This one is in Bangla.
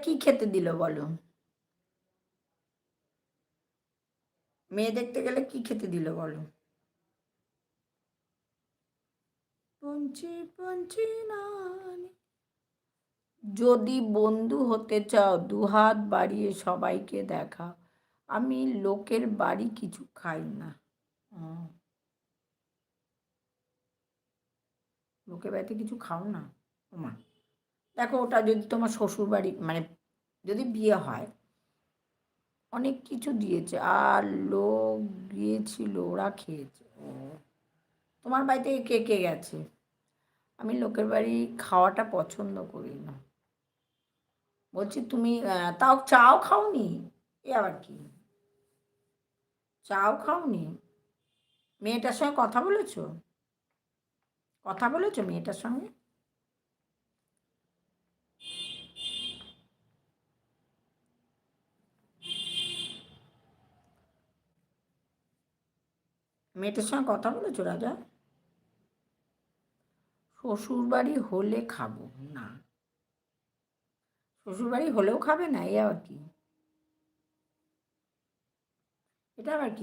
কি খেতে দিল বলো? মেয়ে দেখতে গেলে কি খেতে দিল বলো? পঞ্চি পঞ্চি নানি। যদি বন্ধু হতে চাও দুহাত বাড়িয়ে সবাইকে দেখাও। আমি লোকের বাড়ি কিছু খাই না। হুম, লোকের বাড়িতে কিছু খাও না? ওমা, দেখো ওটা যদি তোমার শ্বশুর বাড়ি মানে যদি বিয়ে হয়, অনেক কিছু দিয়েছে আর লোক গিয়েছিল ওরা খেয়েছে। ও, তোমার বাড়িতে কে কে গেছে? আমি লোকের বাড়ি খাওয়াটা পছন্দ করি না। বলছি তুমি তাও চাও খাওনি? এ আবার কি? চাও খাওনি? মেয়েটার সঙ্গে কথা বলেছো? কথা বলেছো মেয়েটার সঙ্গে? মেয়েটার সঙ্গে কথা বলেছো রাজা? শ্বশুরবাড়ি হলে খাবো না। শ্বশুরবাড়ি হলেও খাবে না? এ আবার কি? এটা আবার কি?